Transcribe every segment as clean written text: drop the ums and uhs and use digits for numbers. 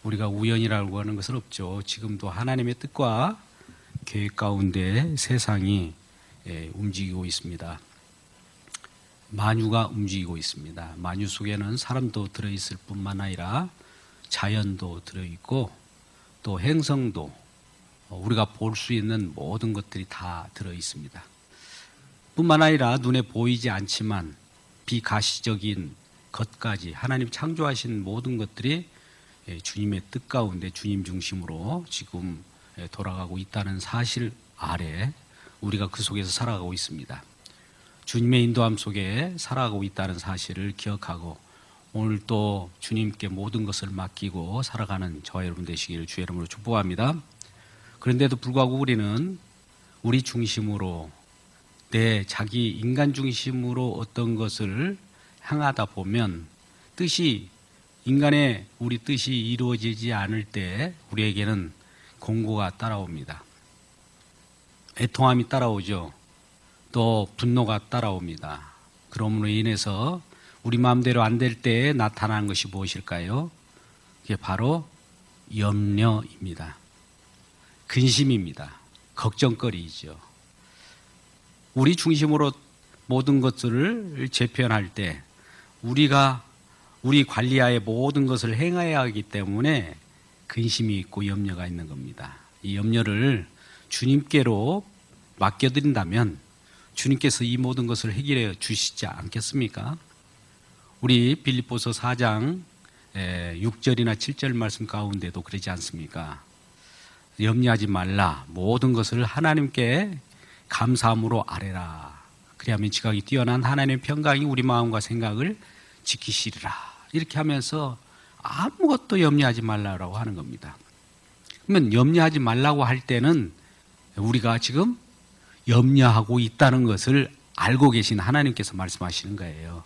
우리가 우연이라고 하는 것은 없죠. 지금도 하나님의 뜻과 계획 가운데 세상이 움직이고 있습니다. 만유가 움직이고 있습니다. 만유 속에는 사람도 들어있을 뿐만 아니라 자연도 들어있고 또 행성도 우리가 볼 수 있는 모든 것들이 다 들어있습니다. 뿐만 아니라 눈에 보이지 않지만 비가시적인 것까지 하나님 창조하신 모든 것들이 주님의 뜻 가운데 주님 중심으로 지금 돌아가고 있다는 사실 아래 우리가 그 속에서 살아가고 있습니다. 주님의 인도함 속에 살아가고 있다는 사실을 기억하고 오늘 또 주님께 모든 것을 맡기고 살아가는 저와 여러분 되시기를 주의 이름으로 축복합니다. 그런데도 불구하고 우리는 우리 중심으로 자기 인간 중심으로 어떤 것을 향하다 보면 인간의 우리 뜻이 이루어지지 않을 때 우리에게는 공고가 따라옵니다. 애통함이 따라오죠. 또 분노가 따라옵니다. 그러므로 인해서 우리 마음대로 안 될 때 나타나는 것이 무엇일까요? 그게 바로 염려입니다. 근심입니다. 걱정거리이죠. 우리 중심으로 모든 것들을 재편할 때 우리가 우리 관리하에 모든 것을 행해야 하기 때문에 근심이 있고 염려가 있는 겁니다. 이 염려를 주님께로 맡겨드린다면 주님께서 이 모든 것을 해결해 주시지 않겠습니까? 우리 빌립보서 4장 6절이나 7절 말씀 가운데도 그러지 않습니까? 염려하지 말라. 모든 것을 하나님께 감사함으로 아뢰라. 그리하면 지각이 뛰어난 하나님의 평강이 우리 마음과 생각을 지키시리라. 이렇게 하면서 아무것도 염려하지 말라고 하는 겁니다. 그러면 염려하지 말라고 할 때는 우리가 지금 염려하고 있다는 것을 알고 계신 하나님께서 말씀하시는 거예요.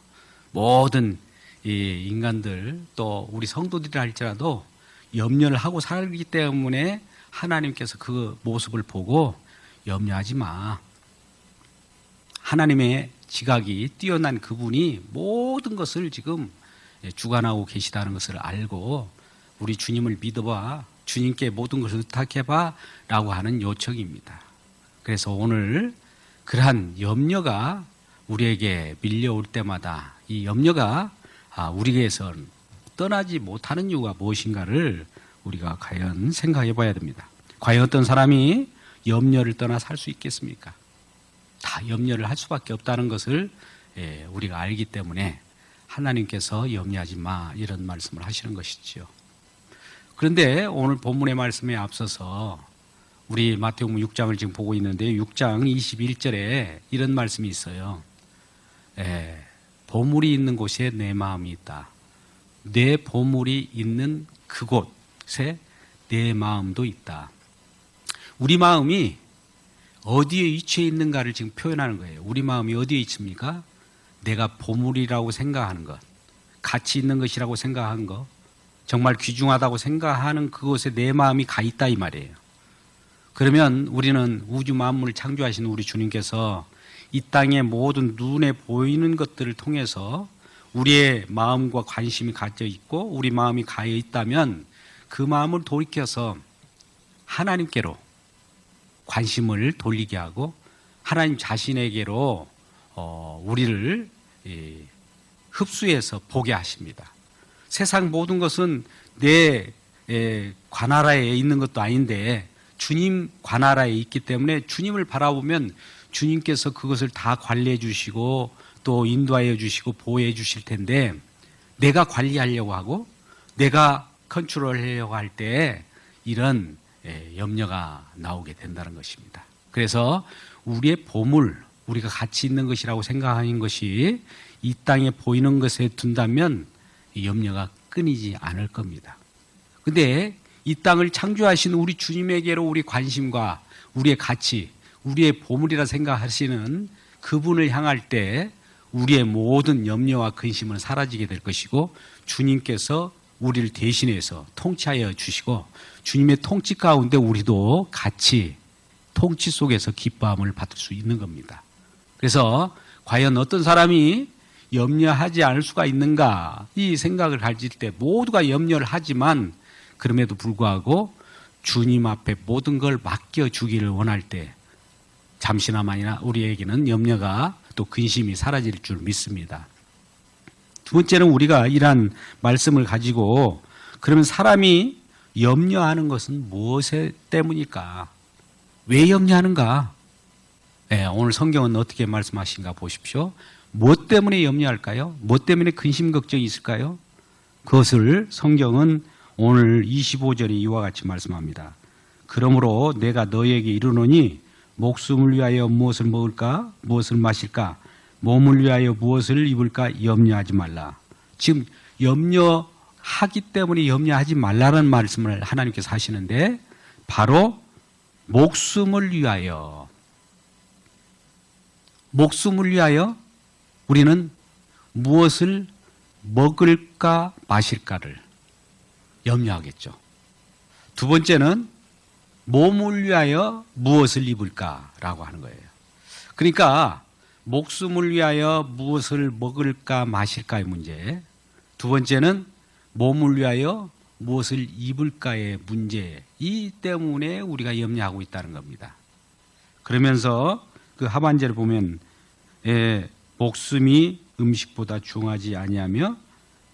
모든 이 인간들 또 우리 성도들이라 할지라도 염려를 하고 살기 때문에 하나님께서 그 모습을 보고 염려하지 마. 하나님의 지각이 뛰어난 그분이 모든 것을 지금 주관하고 계시다는 것을 알고 우리 주님을 믿어봐. 주님께 모든 것을 의탁해봐 라고 하는 요청입니다. 그래서 오늘 그러한 염려가 우리에게 밀려올 때마다 이 염려가 우리에게서 떠나지 못하는 이유가 무엇인가를 우리가 과연 생각해 봐야 됩니다. 과연 어떤 사람이 염려를 떠나 살 수 있겠습니까? 다 염려를 할 수밖에 없다는 것을 우리가 알기 때문에 하나님께서 염려하지 마 이런 말씀을 하시는 것이지요. 그런데 오늘 본문의 말씀에 앞서서 우리 마태복음 6장을 지금 보고 있는데 6장 21절에 이런 말씀이 있어요. 보물이 있는 곳에 내 마음이 있다. 내 보물이 있는 그곳에 내 마음도 있다. 우리 마음이 어디에 위치해 있는가를 지금 표현하는 거예요. 우리 마음이 어디에 있습니까? 내가 보물이라고 생각하는 것, 가치 있는 것이라고 생각하는 것, 정말 귀중하다고 생각하는 그곳에 내 마음이 가 있다 이 말이에요. 그러면 우리는 우주 만물을 창조하신 우리 주님께서 이 땅의 모든 눈에 보이는 것들을 통해서 우리의 마음과 관심이 가져 있고 우리 마음이 가여 있다면 그 마음을 돌이켜서 하나님께로 관심을 돌리게 하고 하나님 자신에게로 우리를 흡수해서 보게 하십니다. 세상 모든 것은 내 관하라에 있는 것도 아닌데 주님 관하라에 있기 때문에 주님을 바라보면 주님께서 그것을 다 관리해 주시고 또 인도하여 주시고 보호해 주실 텐데 내가 관리하려고 하고 내가 컨트롤하려고 할 때 이런 염려가 나오게 된다는 것입니다. 그래서 우리의 보물, 우리가 가치 있는 것이라고 생각하는 것이 이 땅에 보이는 것에 둔다면 이 염려가 끊이지 않을 겁니다. 근데 이 땅을 창조하신 우리 주님에게로 우리 관심과 우리의 가치, 우리의 보물이라 생각하시는 그분을 향할 때 우리의 모든 염려와 근심은 사라지게 될 것이고 주님께서 우리를 대신해서 통치하여 주시고 주님의 통치 가운데 우리도 같이 통치 속에서 기뻐함을 받을 수 있는 겁니다. 그래서 과연 어떤 사람이 염려하지 않을 수가 있는가? 이 생각을 가질 때 모두가 염려를 하지만 그럼에도 불구하고 주님 앞에 모든 걸 맡겨주기를 원할 때 잠시나마나 우리에게는 염려가 또 근심이 사라질 줄 믿습니다. 두 번째는 우리가 이러한 말씀을 가지고 그러면 사람이 염려하는 것은 무엇 때문일까? 왜 염려하는가? 네, 오늘 성경은 어떻게 말씀하신가 보십시오. 무엇 때문에 염려할까요? 무엇 때문에 근심 걱정이 있을까요? 그것을 성경은 오늘 25절에 이와 같이 말씀합니다. 그러므로 내가 너에게 이르노니 목숨을 위하여 무엇을 먹을까? 무엇을 마실까? 몸을 위하여 무엇을 입을까? 염려하지 말라. 지금 염려하기 때문에 염려하지 말라는 말씀을 하나님께서 하시는데 바로 목숨을 위하여 우리는 무엇을 먹을까 마실까를 염려하겠죠. 두 번째는 몸을 위하여 무엇을 입을까라고 하는 거예요. 그러니까 목숨을 위하여 무엇을 먹을까 마실까의 문제, 두 번째는 몸을 위하여 무엇을 입을까의 문제, 이 때문에 우리가 염려하고 있다는 겁니다. 그러면서 그 하반절을 보면 목숨이 음식보다 중하지 아니하며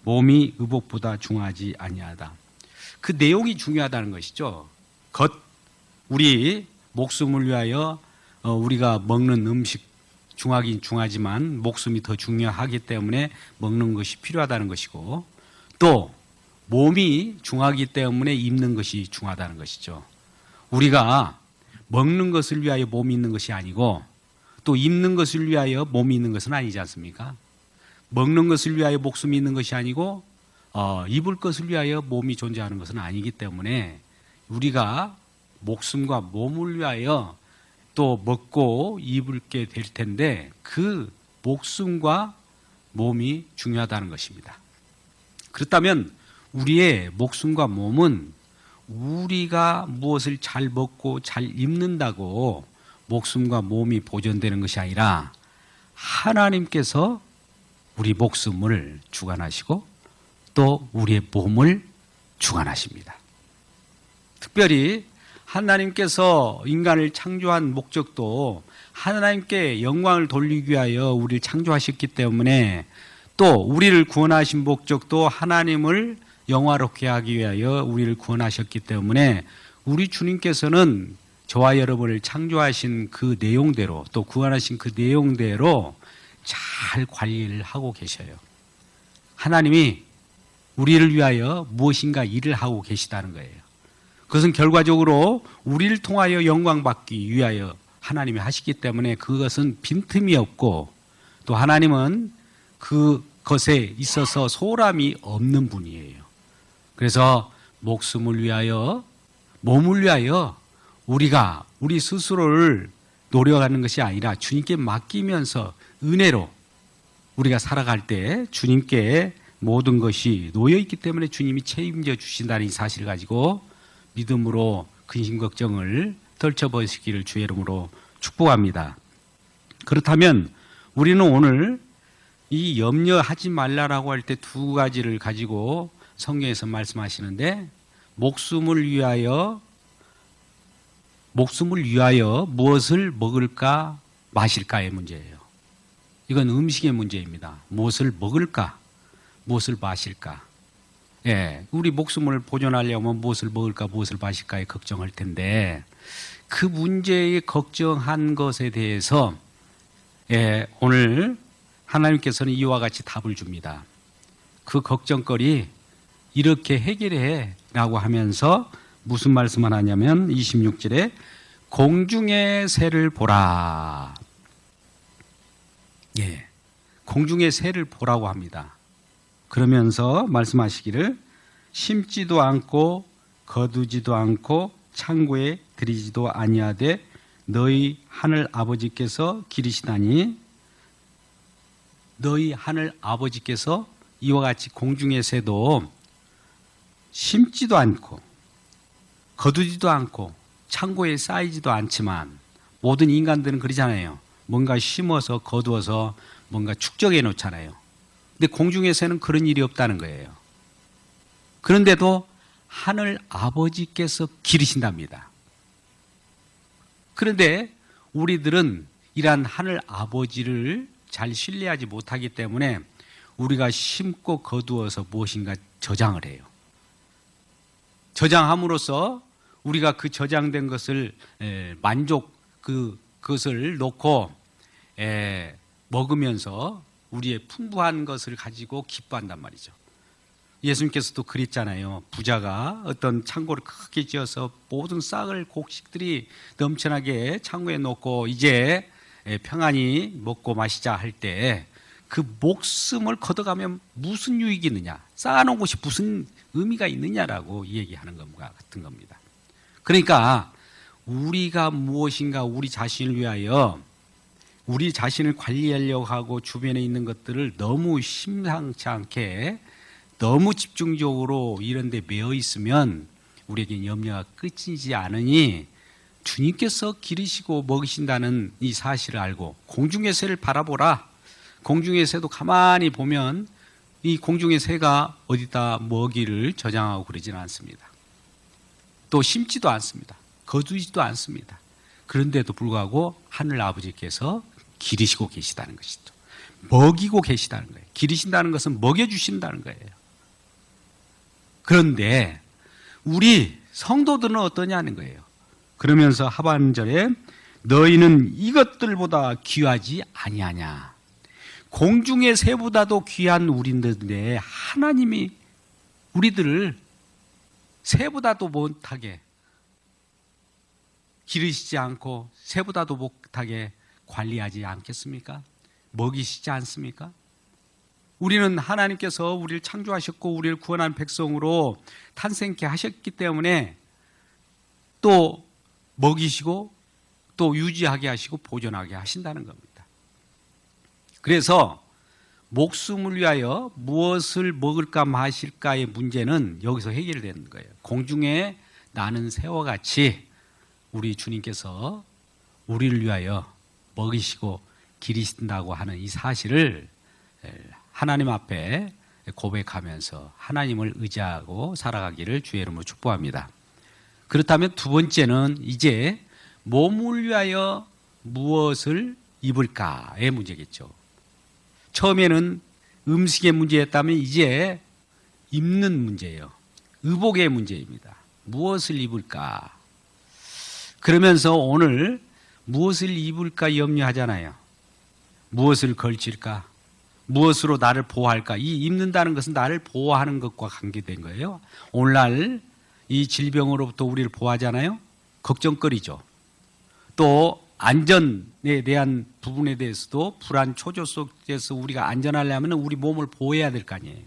몸이 의복보다 중하지 아니하다. 그 내용이 중요하다는 것이죠. 우리 목숨을 위하여 우리가 먹는 음식 중하긴 중하지만 목숨이 더 중요하기 때문에 먹는 것이 필요하다는 것이고 또 몸이 중하기 때문에 입는 것이 중하다는 것이죠. 우리가 먹는 것을 위하여 몸이 있는 것이 아니고 또 입는 것을 위하여 몸이 있는 것은 아니지 않습니까? 먹는 것을 위하여 목숨이 있는 것이 아니고 입을 것을 위하여 몸이 존재하는 것은 아니기 때문에 우리가 목숨과 몸을 위하여 또 먹고 입을게 될 텐데 그 목숨과 몸이 중요하다는 것입니다. 그렇다면 우리의 목숨과 몸은 우리가 무엇을 잘 먹고 잘 입는다고 목숨과 몸이 보존되는 것이 아니라 하나님께서 우리 목숨을 주관하시고 또 우리의 몸을 주관하십니다. 특별히 하나님께서 인간을 창조한 목적도 하나님께 영광을 돌리기 위하여 우리를 창조하셨기 때문에 또 우리를 구원하신 목적도 하나님을 영화롭게 하기 위하여 우리를 구원하셨기 때문에 우리 주님께서는 저와 여러분을 창조하신 그 내용대로 또 구원하신 그 내용대로 잘 관리를 하고 계셔요. 하나님이 우리를 위하여 무엇인가 일을 하고 계시다는 거예요. 그것은 결과적으로 우리를 통하여 영광받기 위하여 하나님이 하시기 때문에 그것은 빈틈이 없고 또 하나님은 그것에 있어서 소홀함이 없는 분이에요. 그래서 목숨을 위하여 몸을 위하여 우리가 우리 스스로를 노력하는 것이 아니라 주님께 맡기면서 은혜로 우리가 살아갈 때 주님께 모든 것이 놓여있기 때문에 주님이 책임져 주신다는 이 사실을 가지고 믿음으로 근심 걱정을 떨쳐버리시기를 주의 이름으로 축복합니다. 그렇다면 우리는 오늘 이 염려하지 말라라고 할 때 두 가지를 가지고 성경에서 말씀하시는데 목숨을 위하여 무엇을 먹을까 마실까의 문제예요. 이건 음식의 문제입니다. 무엇을 먹을까 무엇을 마실까. 우리 목숨을 보존하려면 무엇을 먹을까 무엇을 마실까에 걱정할 텐데 그 문제에 걱정한 것에 대해서 오늘 하나님께서는 이와 같이 답을 줍니다. 그 걱정거리 이렇게 해결해 라고 하면서 무슨 말씀을 하냐면 26절에 공중의 새를 보라. 공중의 새를 보라고 합니다. 그러면서 말씀하시기를 심지도 않고 거두지도 않고 창고에 들이지도 아니하되 너희 하늘 아버지께서 기르시다니 너희 하늘 아버지께서 이와 같이 공중의 새도 심지도 않고 거두지도 않고 창고에 쌓이지도 않지만 모든 인간들은 그러잖아요. 뭔가 심어서 거두어서 뭔가 축적해 놓잖아요. 근데 공중에서는 그런 일이 없다는 거예요. 그런데도 하늘 아버지께서 기르신답니다. 그런데 우리들은 이러한 하늘 아버지를 잘 신뢰하지 못하기 때문에 우리가 심고 거두어서 무엇인가 저장을 해요. 저장함으로써 우리가 그 저장된 것을 그것을 놓고 먹으면서 우리의 풍부한 것을 가지고 기뻐한단 말이죠. 예수님께서도 그랬잖아요. 부자가 어떤 창고를 크게 지어서 모든 싹을 곡식들이 넘쳐나게 창고에 놓고 이제 평안히 먹고 마시자 할 때 그 목숨을 걷어가면 무슨 유익이 있느냐, 쌓아놓은 것이 무슨 의미가 있느냐라고 얘기하는 것과 같은 겁니다. 그러니까 우리가 무엇인가 우리 자신을 위하여 우리 자신을 관리하려고 하고 주변에 있는 것들을 너무 심상치 않게 너무 집중적으로 이런 데 매여 있으면 우리에게 염려가 끝이지 않으니 주님께서 기르시고 먹이신다는 이 사실을 알고 공중의 새를 바라보라. 공중의 새도 가만히 보면 이 공중의 새가 어디다 먹이를 저장하고 그러지는 않습니다. 또 심지도 않습니다. 거두지도 않습니다. 그런데도 불구하고 하늘 아버지께서 기르시고 계시다는 것이죠. 먹이고 계시다는 거예요. 기르신다는 것은 먹여주신다는 거예요. 그런데 우리 성도들은 어떠냐는 거예요. 그러면서 하반절에 너희는 이것들보다 귀하지 아니하냐. 공중의 새보다도 귀한 우리인데 하나님이 우리들을 새보다도 못하게 기르시지 않고 새보다도 못하게 관리하지 않겠습니까? 먹이시지 않습니까? 우리는 하나님께서 우리를 창조하셨고 우리를 구원한 백성으로 탄생케 하셨기 때문에 또 먹이시고 또 유지하게 하시고 보존하게 하신다는 겁니다. 그래서 목숨을 위하여 무엇을 먹을까 마실까의 문제는 여기서 해결되는 거예요. 공중에 나는 새와 같이 우리 주님께서 우리를 위하여 먹이시고 기르신다고 하는 이 사실을 하나님 앞에 고백하면서 하나님을 의지하고 살아가기를 주의 이름으로 축복합니다. 그렇다면 두 번째는 이제 몸을 위하여 무엇을 입을까의 문제겠죠. 처음에는 음식의 문제였다면 이제 입는 문제예요. 의복의 문제입니다. 무엇을 입을까? 그러면서 오늘 무엇을 입을까 염려하잖아요. 무엇을 걸칠까? 무엇으로 나를 보호할까? 이 입는다는 것은 나를 보호하는 것과 관계된 거예요. 오늘날 이 질병으로부터 우리를 보호하잖아요. 걱정거리죠. 또 안전에 대한 부분에 대해서도 불안 초조 속에서 우리가 안전하려면 우리 몸을 보호해야 될 거 아니에요.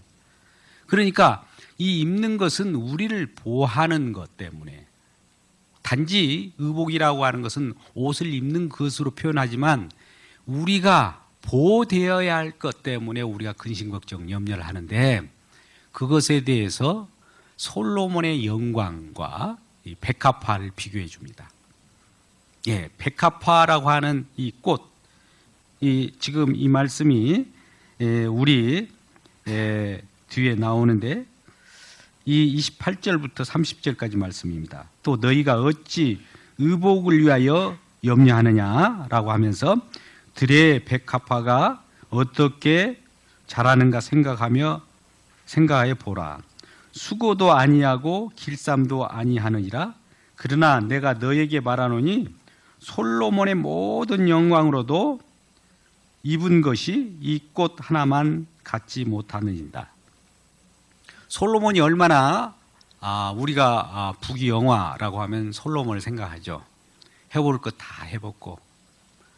그러니까 이 입는 것은 우리를 보호하는 것 때문에 단지 의복이라고 하는 것은 옷을 입는 것으로 표현하지만 우리가 보호되어야 할 것 때문에 우리가 근심걱정 염려를 하는데 그것에 대해서 솔로몬의 영광과 이 백합화를 비교해 줍니다. 예, 백합화라고 하는 이 꽃, 지금 이 말씀이 우리 뒤에 나오는데 이 28절부터 30절까지 말씀입니다. 또 너희가 어찌 의복을 위하여 염려하느냐라고 하면서 들의 백합화가 어떻게 자라는가 생각하여 보라. 수고도 아니하고 길쌈도 아니하느니라. 그러나 내가 너에게 말하노니 솔로몬의 모든 영광으로도 입은 것이 이 꽃 하나만 갖지 못하느니라. 솔로몬이 얼마나 우리가 부귀영화라고 하면 솔로몬을 생각하죠. 해볼 것 다 해보고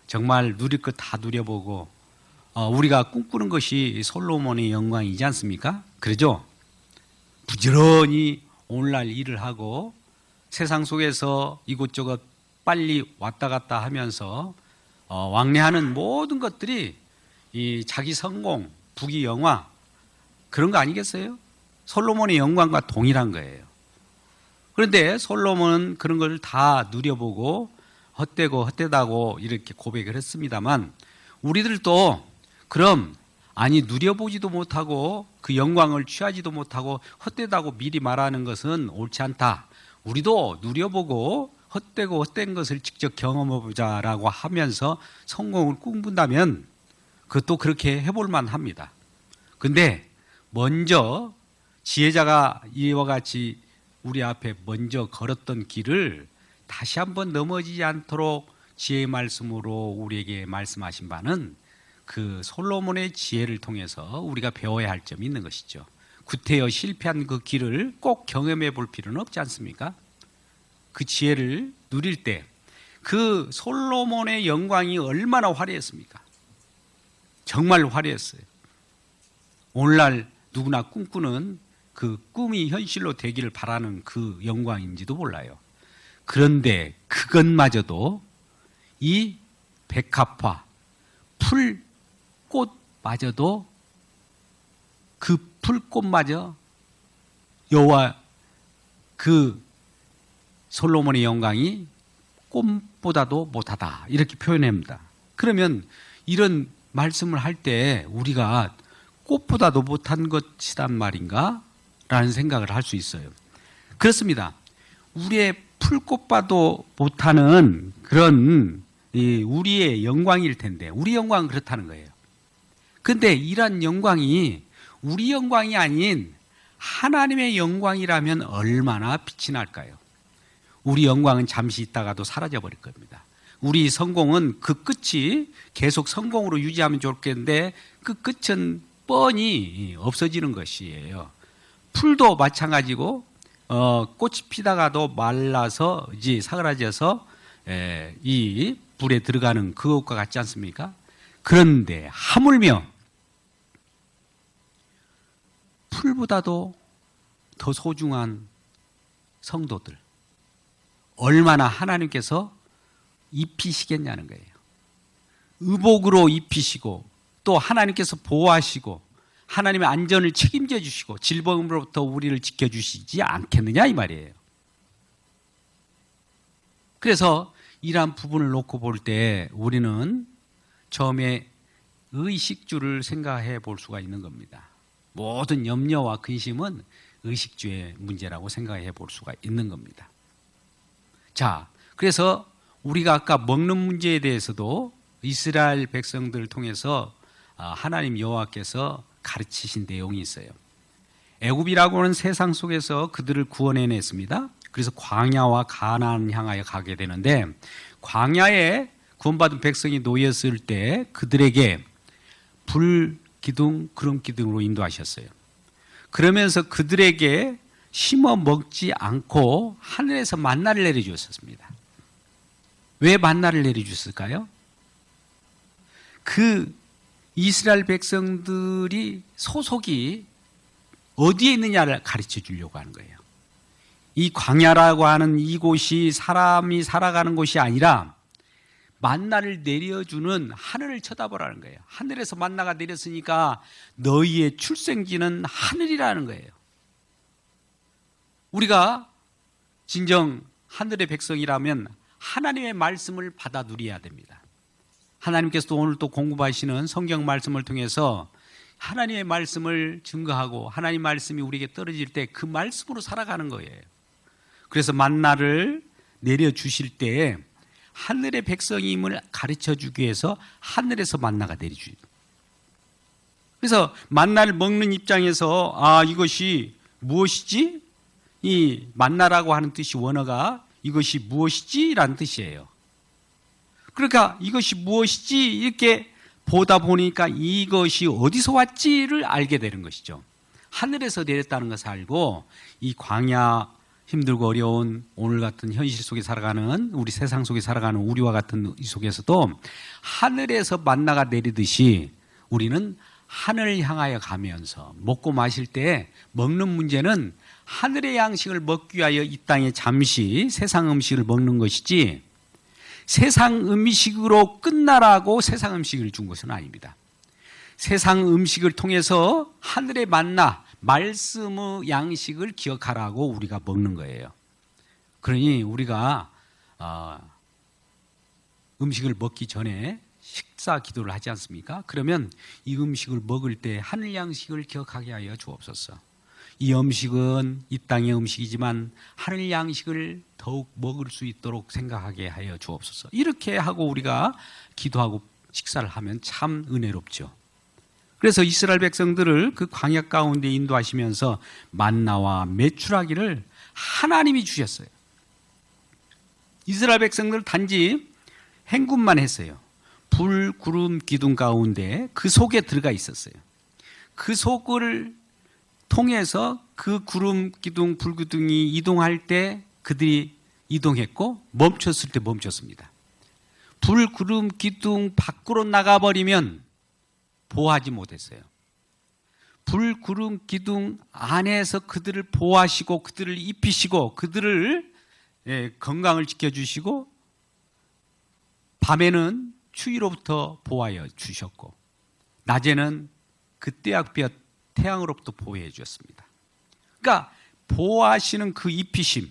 정말 누릴 것 다 누려보고 우리가 꿈꾸는 것이 솔로몬의 영광이지 않습니까? 그러죠? 부지런히 오늘날 일을 하고 세상 속에서 이곳저곳 빨리 왔다 갔다 하면서 왕래하는 모든 것들이 이 자기 성공, 부귀영화 그런 거 아니겠어요? 솔로몬의 영광과 동일한 거예요. 그런데 솔로몬은 그런 걸 다 누려보고 헛되고 헛되다고 이렇게 고백을 했습니다만 우리들도 그럼 아니 누려보지도 못하고 그 영광을 취하지도 못하고 헛되다고 미리 말하는 것은 옳지 않다. 우리도 누려보고 헛되고 헛된 것을 직접 경험해보자라고 하면서 성공을 꿈꾼다면 그것도 그렇게 해볼 만합니다. 근데 먼저 지혜자가 이와 같이 우리 앞에 먼저 걸었던 길을 다시 한번 넘어지지 않도록 지혜의 말씀으로 우리에게 말씀하신 바는 그 솔로몬의 지혜를 통해서 우리가 배워야 할 점이 있는 것이죠. 구태여 실패한 그 길을 꼭 경험해 볼 필요는 없지 않습니까? 그 지혜를 누릴 때 그 솔로몬의 영광이 얼마나 화려했습니까? 정말 화려했어요. 오늘날 누구나 꿈꾸는 그 꿈이 현실로 되기를 바라는 그 영광인지도 몰라요. 그런데 그것마저도 이 백합화, 풀꽃마저도 그 풀꽃마저 여호와 그 솔로몬의 영광이 꽃보다도 못하다 이렇게 표현합니다. 그러면 이런 말씀을 할 때 우리가 꽃보다도 못한 것이란 말인가? 라는 생각을 할 수 있어요. 그렇습니다. 우리의 풀꽃봐도 못하는 그런 우리의 영광일 텐데 우리 영광은 그렇다는 거예요. 그런데 이러한 영광이 우리 영광이 아닌 하나님의 영광이라면 얼마나 빛이 날까요? 우리 영광은 잠시 있다가도 사라져 버릴 겁니다. 우리 성공은 그 끝이 계속 성공으로 유지하면 좋겠는데 그 끝은 뻔히 없어지는 것이에요. 풀도 마찬가지고 꽃이 피다가도 말라서 이제 사그라져서 이 불에 들어가는 그것과 같지 않습니까? 그런데 하물며 풀보다도 더 소중한 성도들 얼마나 하나님께서 입히시겠냐는 거예요. 의복으로 입히시고 또 하나님께서 보호하시고 하나님의 안전을 책임져 주시고 질병으로부터 우리를 지켜주시지 않겠느냐 이 말이에요. 그래서 이러한 부분을 놓고 볼 때 우리는 처음에 의식주를 생각해 볼 수가 있는 겁니다. 모든 염려와 근심은 의식주의 문제라고 생각해 볼 수가 있는 겁니다. 자, 그래서 우리가 아까 먹는 문제에 대해서도 이스라엘 백성들을 통해서 하나님 여호와께서 가르치신 내용이 있어요. 애굽이라고 하는 세상 속에서 그들을 구원해냈습니다. 그래서 광야와 가나안 향하여 가게 되는데 광야에 구원받은 백성이 놓였을 때 그들에게 불 기둥, 구름 기둥으로 인도하셨어요. 그러면서 그들에게 심어 먹지 않고 하늘에서 만나를 내려주셨습니다. 왜 만나를 내려주셨을까요? 그 이스라엘 백성들이 소속이 어디에 있느냐를 가르쳐 주려고 하는 거예요. 이 광야라고 하는 이곳이 사람이 살아가는 곳이 아니라 만나를 내려주는 하늘을 쳐다보라는 거예요. 하늘에서 만나가 내렸으니까 너희의 출생지는 하늘이라는 거예요. 우리가 진정 하늘의 백성이라면 하나님의 말씀을 받아 누려야 됩니다. 하나님께서도 오늘 또 공부하시는 성경 말씀을 통해서 하나님의 말씀을 증거하고 하나님 말씀이 우리에게 떨어질 때 그 말씀으로 살아가는 거예요. 그래서 만나를 내려주실 때 하늘의 백성임을 가르쳐주기 위해서 하늘에서 만나가 내려주죠. 그래서 만나를 먹는 입장에서 이것이 무엇이지? 이 만나라고 하는 뜻이 원어가 이것이 무엇이지? 라는 뜻이에요. 그러니까 이것이 무엇이지? 이렇게 보다 보니까 이것이 어디서 왔지를 알게 되는 것이죠. 하늘에서 내렸다는 것을 알고 이 광야 힘들고 어려운 오늘 같은 현실 속에 살아가는 우리 세상 속에 살아가는 우리와 같은 이 속에서도 하늘에서 만나가 내리듯이 우리는 하늘을 향하여 가면서 먹고 마실 때 먹는 문제는 하늘의 양식을 먹기 위하여 이 땅에 잠시 세상 음식을 먹는 것이지 세상 음식으로 끝나라고 세상 음식을 준 것은 아닙니다. 세상 음식을 통해서 하늘의 만나 말씀의 양식을 기억하라고 우리가 먹는 거예요. 그러니 우리가 음식을 먹기 전에 식사 기도를 하지 않습니까? 그러면 이 음식을 먹을 때 하늘 양식을 기억하게 하여 주옵소서. 이 음식은 이 땅의 음식이지만 하늘 양식을 더욱 먹을 수 있도록 생각하게 하여 주옵소서. 이렇게 하고 우리가 기도하고 식사를 하면 참 은혜롭죠. 그래서 이스라엘 백성들을 그 광야 가운데 인도하시면서 만나와 메추라기를 하나님이 주셨어요. 이스라엘 백성들 단지 행군만 했어요. 불, 구름, 기둥 가운데 그 속에 들어가 있었어요. 그 속을 통해서 그 구름, 기둥, 불, 기둥이 이동할 때 그들이 이동했고 멈췄을 때 멈췄습니다. 불, 구름, 기둥 밖으로 나가버리면 보호하지 못했어요. 불, 구름, 기둥 안에서 그들을 보호하시고 그들을 입히시고 그들을 건강을 지켜주시고 밤에는 추위로부터 보호하여 주셨고 낮에는 그 떼약볕 태양으로부터 보호해 주셨습니다. 그러니까 보호하시는 그 입히심,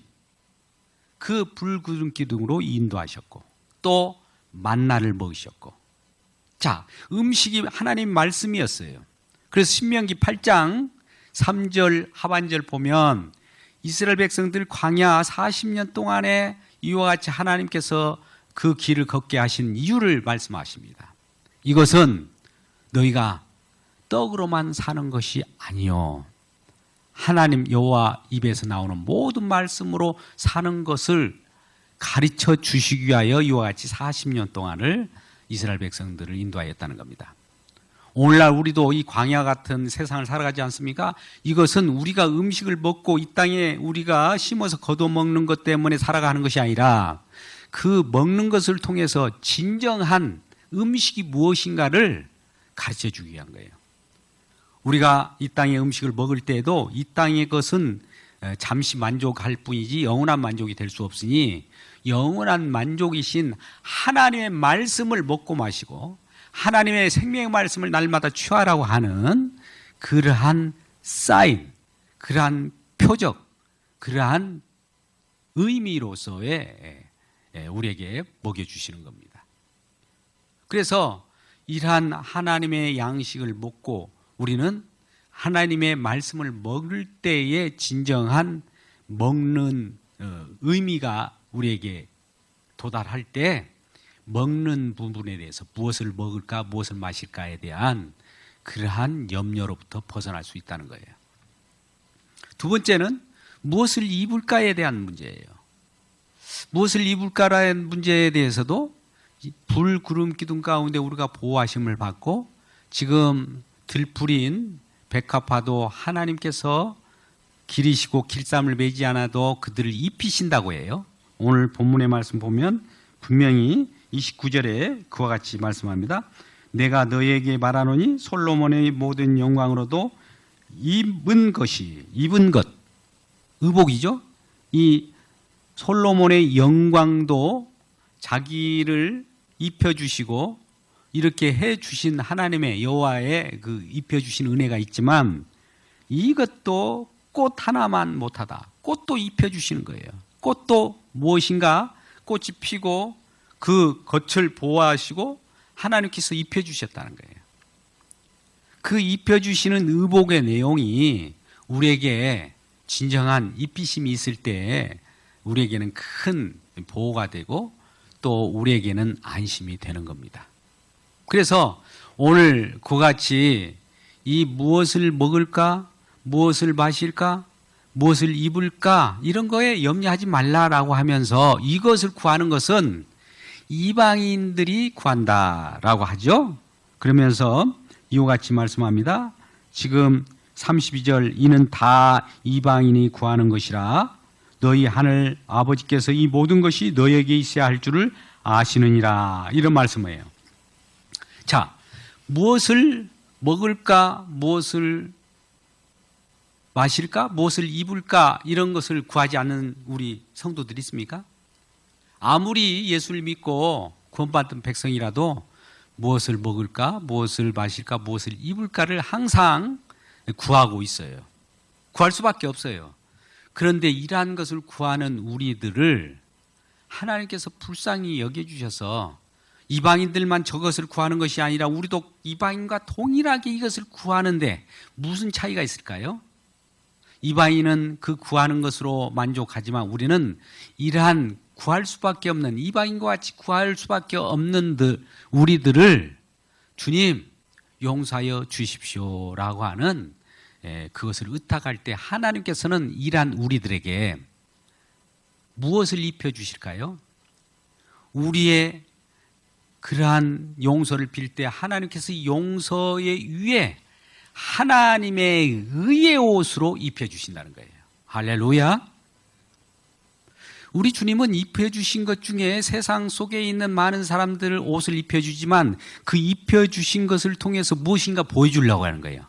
그 불, 구름, 기둥으로 인도하셨고 또 만나를 먹이셨고, 자, 음식이 하나님 말씀이었어요. 그래서 신명기 8장 3절 하반절 보면 이스라엘 백성들 광야 40년 동안에 이와 같이 하나님께서 그 길을 걷게 하신 이유를 말씀하십니다. 이것은 너희가 떡으로만 사는 것이 아니요, 하나님 여호와 입에서 나오는 모든 말씀으로 사는 것을 가르쳐 주시기 위하여 이와 같이 40년 동안을 이스라엘 백성들을 인도하였다는 겁니다. 오늘날 우리도 이 광야 같은 세상을 살아가지 않습니까? 이것은 우리가 음식을 먹고 이 땅에 우리가 심어서 거둬먹는 것 때문에 살아가는 것이 아니라 그 먹는 것을 통해서 진정한 음식이 무엇인가를 가르쳐 주기 위한 거예요. 우리가 이 땅의 음식을 먹을 때에도 이 땅의 것은 잠시 만족할 뿐이지 영원한 만족이 될 수 없으니 영원한 만족이신 하나님의 말씀을 먹고 마시고 하나님의 생명의 말씀을 날마다 취하라고 하는 그러한 사인, 그러한 표적, 그러한 의미로서의 우리에게 먹여주시는 겁니다. 그래서 이러한 하나님의 양식을 먹고 우리는 하나님의 말씀을 먹을 때의 진정한 먹는 의미가 우리에게 도달할 때 먹는 부분에 대해서 무엇을 먹을까 무엇을 마실까에 대한 그러한 염려로부터 벗어날 수 있다는 거예요. 두 번째는 무엇을 입을까에 대한 문제예요. 무엇을 입을까라는 문제에 대해서도 불, 구름, 기둥 가운데 우리가 보호하심을 받고 지금 들풀인 백합화도 하나님께서 기리시고 길쌈을 매지 않아도 그들을 입히신다고 해요. 오늘 본문의 말씀 보면 분명히 29절에 그와 같이 말씀합니다. 내가 너에게 말하노니 솔로몬의 모든 영광으로도 입은 것, 의복이죠. 이 솔로몬의 영광도 자기를 입혀주시고 이렇게 해주신 하나님의 여호와의 그 입혀주신 은혜가 있지만 이것도 꽃 하나만 못하다. 꽃도 입혀주시는 거예요. 꽃도 무엇인가 꽃이 피고 그 겉을 보호하시고 하나님께서 입혀주셨다는 거예요. 그 입혀주시는 의복의 내용이 우리에게 진정한 입히심이 있을 때 우리에게는 큰 보호가 되고 또 우리에게는 안심이 되는 겁니다. 그래서 오늘 그같이 이 무엇을 먹을까, 무엇을 마실까, 무엇을 입을까 이런 거에 염려하지 말라라고 하면서 이것을 구하는 것은 이방인들이 구한다라고 하죠. 그러면서 이와 같이 말씀합니다. 지금 32절 이는 다 이방인이 구하는 것이라 너희 하늘 아버지께서 이 모든 것이 너에게 있어야 할 줄을 아시느니라 이런 말씀이에요. 자, 무엇을 먹을까, 무엇을 마실까, 무엇을 입을까 이런 것을 구하지 않는 우리 성도들이 있습니까? 아무리 예수를 믿고 구원받은 백성이라도 무엇을 먹을까, 무엇을 마실까, 무엇을 입을까를 항상 구하고 있어요. 구할 수밖에 없어요. 그런데 이러한 것을 구하는 우리들을 하나님께서 불쌍히 여겨주셔서 이방인들만 저것을 구하는 것이 아니라 우리도 이방인과 동일하게 이것을 구하는데 무슨 차이가 있을까요? 이방인은 그 구하는 것으로 만족하지만 우리는 이러한 구할 수밖에 없는, 이방인과 같이 구할 수밖에 없는 우리들을 주님 용서하여 주십시오라고 하는 그것을 의탁할 때 하나님께서는 이러한 우리들에게 무엇을 입혀주실까요? 우리의 그러한 용서를 빌 때 하나님께서 용서의 위에 하나님의 의의 옷으로 입혀주신다는 거예요. 할렐루야. 우리 주님은 입혀주신 것 중에 세상 속에 있는 많은 사람들 옷을 입혀주지만 그 입혀주신 것을 통해서 무엇인가 보여주려고 하는 거예요.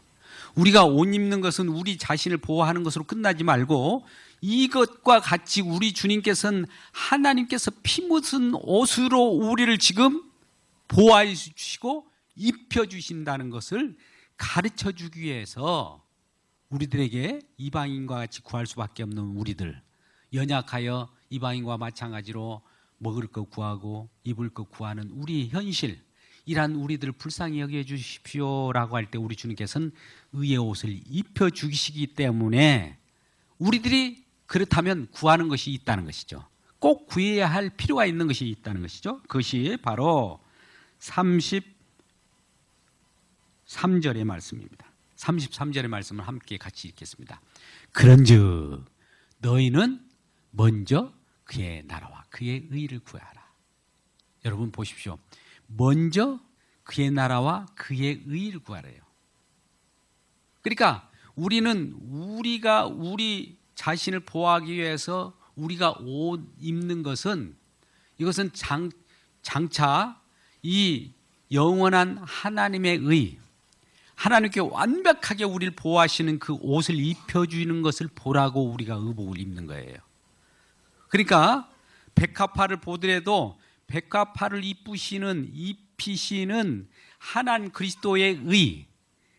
우리가 옷 입는 것은 우리 자신을 보호하는 것으로 끝나지 말고 이것과 같이 우리 주님께서는 하나님께서 피 묻은 옷으로 우리를 지금 보호해 주시고 입혀주신다는 것을 가르쳐 주기 위해서 우리들에게 이방인과 같이 구할 수밖에 없는 우리들, 연약하여 이방인과 마찬가지로 먹을 것 구하고 입을 것 구하는 우리 현실, 이러한 우리들을 불쌍히 여겨 주십시오라고 할 때 우리 주님께서는 의의 옷을 입혀주시기 때문에 우리들이 그렇다면 구하는 것이 있다는 것이죠. 꼭 구해야 할 필요가 있는 것이 있다는 것이죠. 그것이 바로 33절의 말씀입니다. 33절의 말씀을 함께 같이 읽겠습니다. 그런즉 너희는 먼저 그의 나라와 그의 의를 구하라. 여러분 보십시오. 먼저 그의 나라와 그의 의를 구하래요. 그러니까 우리는 우리가 우리 자신을 보호하기 위해서 우리가 옷 입는 것은 이것은 장차 이 영원한 하나님의 의, 하나님께 완벽하게 우리를 보호하시는 그 옷을 입혀주는 것을 보라고 우리가 의복을 입는 거예요. 그러니까 백합화를 보더라도 백합화를 입히시는 하나님 그리스도의 의,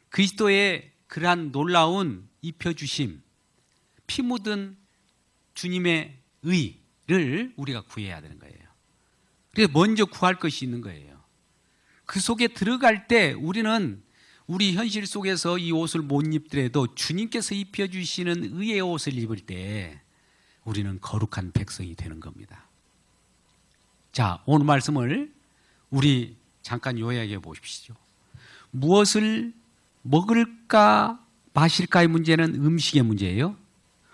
그리스도의 그러한 놀라운 입혀주심, 피 묻은 주님의 의를 우리가 구해야 되는 거예요. 그래서 먼저 구할 것이 있는 거예요. 그 속에 들어갈 때 우리는 우리 현실 속에서 이 옷을 못 입더라도 주님께서 입혀주시는 의의 옷을 입을 때 우리는 거룩한 백성이 되는 겁니다. 자, 오늘 말씀을 우리 잠깐 요약해 보십시오. 무엇을 먹을까 마실까의 문제는 음식의 문제예요.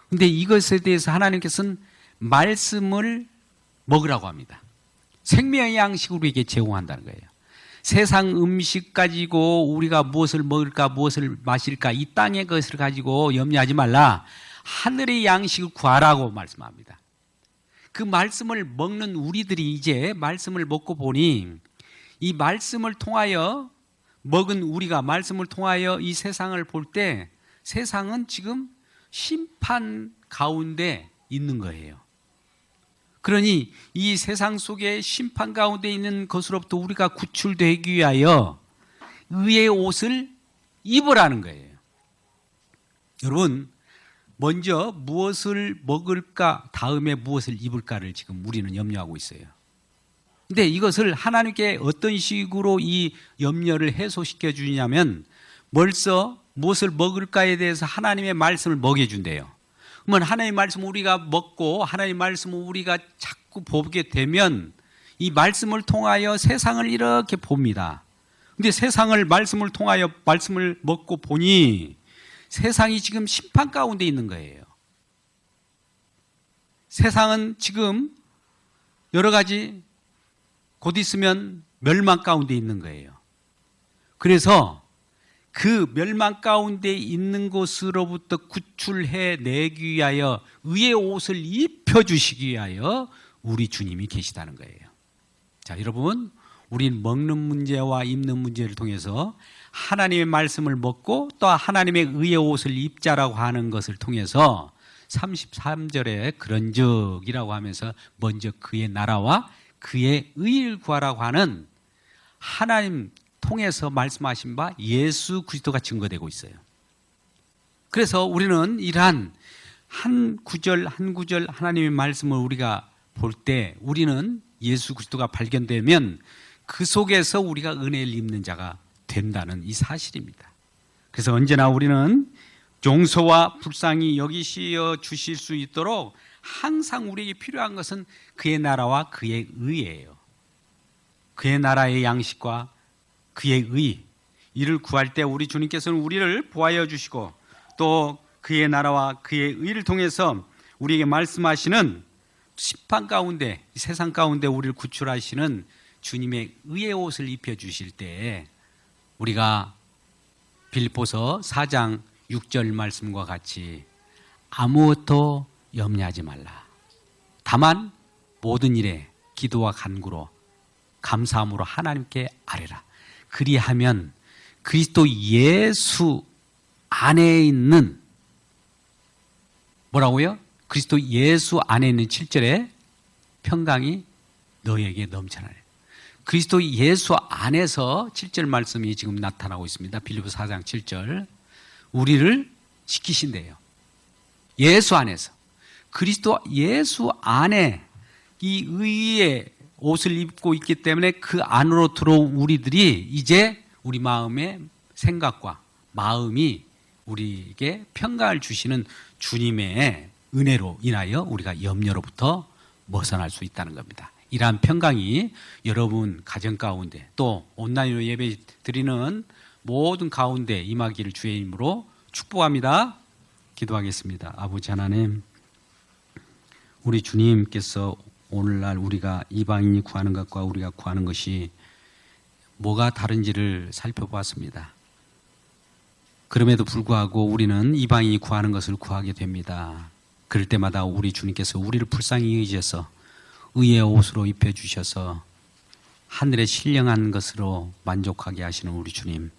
그런데 이것에 대해서 하나님께서는 말씀을 먹으라고 합니다. 생명의 양식으로 우리에게 제공한다는 거예요. 세상 음식 가지고 우리가 무엇을 먹을까 무엇을 마실까 이 땅의 것을 가지고 염려하지 말라. 하늘의 양식을 구하라고 말씀합니다. 그 말씀을 먹는 우리들이 이제 말씀을 먹고 보니 이 말씀을 통하여 먹은 우리가 말씀을 통하여 이 세상을 볼 때 세상은 지금 심판 가운데 있는 거예요. 그러니 이 세상 속에 심판 가운데 있는 것으로부터 우리가 구출되기 위하여 의의 옷을 입으라는 거예요. 여러분, 먼저 무엇을 먹을까, 다음에 무엇을 입을까를 지금 우리는 염려하고 있어요. 근데 이것을 하나님께 어떤 식으로 이 염려를 해소시켜 주냐면 벌써 무엇을 먹을까에 대해서 하나님의 말씀을 먹여준대요. 그러면 하나님의 말씀을 우리가 먹고 하나님의 말씀을 우리가 자꾸 보게 되면 이 말씀을 통하여 세상을 이렇게 봅니다. 근데 세상을 말씀을 통하여 말씀을 먹고 보니 세상이 지금 심판 가운데 있는 거예요. 세상은 지금 여러 가지 곧 있으면 멸망 가운데 있는 거예요. 그래서 그 멸망 가운데 있는 곳으로부터 구출해 내기 위하여 의의 옷을 입혀주시기 위하여 우리 주님이 계시다는 거예요. 자, 여러분, 우린 먹는 문제와 입는 문제를 통해서 하나님의 말씀을 먹고 또 하나님의 의의 옷을 입자라고 하는 것을 통해서 33절에 그런즉이라고 하면서 먼저 그의 나라와 그의 의를 구하라고 하는 하나님 통해서 말씀하신 바 예수 그리스도가 증거되고 있어요. 그래서 우리는 이러한 한 구절 한 구절 하나님의 말씀을 우리가 볼 때 우리는 예수 그리스도가 발견되면 그 속에서 우리가 은혜를 입는 자가 된다는 이 사실입니다. 그래서 언제나 우리는 용서와 불쌍히 여기시어 주실 수 있도록 항상 우리에게 필요한 것은 그의 나라와 그의 의예요. 그의 나라의 양식과 그의 의, 이를 구할 때 우리 주님께서는 우리를 보하여 주시고 또 그의 나라와 그의 의를 통해서 우리에게 말씀하시는 심판 가운데, 세상 가운데 우리를 구출하시는 주님의 의의 옷을 입혀주실 때 우리가 빌립보서 4장 6절 말씀과 같이 아무것도 염려하지 말라. 다만 모든 일에 기도와 간구로 감사함으로 하나님께 아뢰라. 그리하면 그리스도 예수 안에 있는 뭐라고요? 그리스도 예수 안에 있는 7절에 평강이 너에게 넘쳐나네. 그리스도 예수 안에서 7절 말씀이 지금 나타나고 있습니다. 빌립보서 4장 7절. 우리를 지키신대요. 예수 안에서. 그리스도 예수 안에 이 의의 옷을 입고 있기 때문에 그 안으로 들어온 우리들이 이제 우리 마음의 생각과 마음이 우리에게 평강을 주시는 주님의 은혜로 인하여 우리가 염려로부터 벗어날 수 있다는 겁니다. 이러한 평강이 여러분 가정 가운데 또 온라인으로 예배 드리는 모든 가운데 임하기를 주의 이름으로 축복합니다. 기도하겠습니다. 아버지 하나님, 우리 주님께서 오늘날 우리가 이방인이 구하는 것과 우리가 구하는 것이 뭐가 다른지를 살펴보았습니다. 그럼에도 불구하고 우리는 이방인이 구하는 것을 구하게 됩니다. 그럴 때마다 우리 주님께서 우리를 불쌍히 여기셔서 의의 옷으로 입혀주셔서 하늘에 신령한 것으로 만족하게 하시는 우리 주님,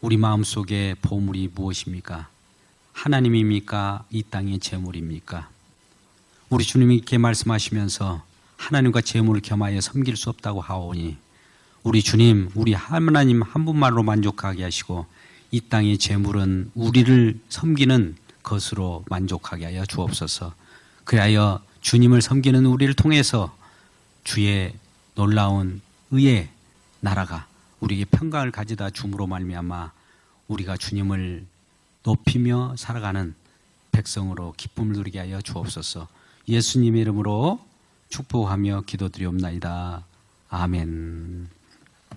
우리 마음속에 보물이 무엇입니까? 하나님입니까? 이 땅의 재물입니까? 우리 주님이 이렇게 말씀하시면서 하나님과 재물을 겸하여 섬길 수 없다고 하오니 우리 주님, 우리 하나님 한 분만으로 만족하게 하시고 이 땅의 재물은 우리를 섬기는 것으로 만족하게 하여 주옵소서. 그리하여 주님을 섬기는 우리를 통해서 주의 놀라운 의의 나라가 우리에게 평강을 가져다 줌으로 말미암아 우리가 주님을 높이며 살아가는 백성으로 기쁨을 누리게 하여 주옵소서. 예수님의 이름으로 축복하며 기도드리옵나이다. 아멘.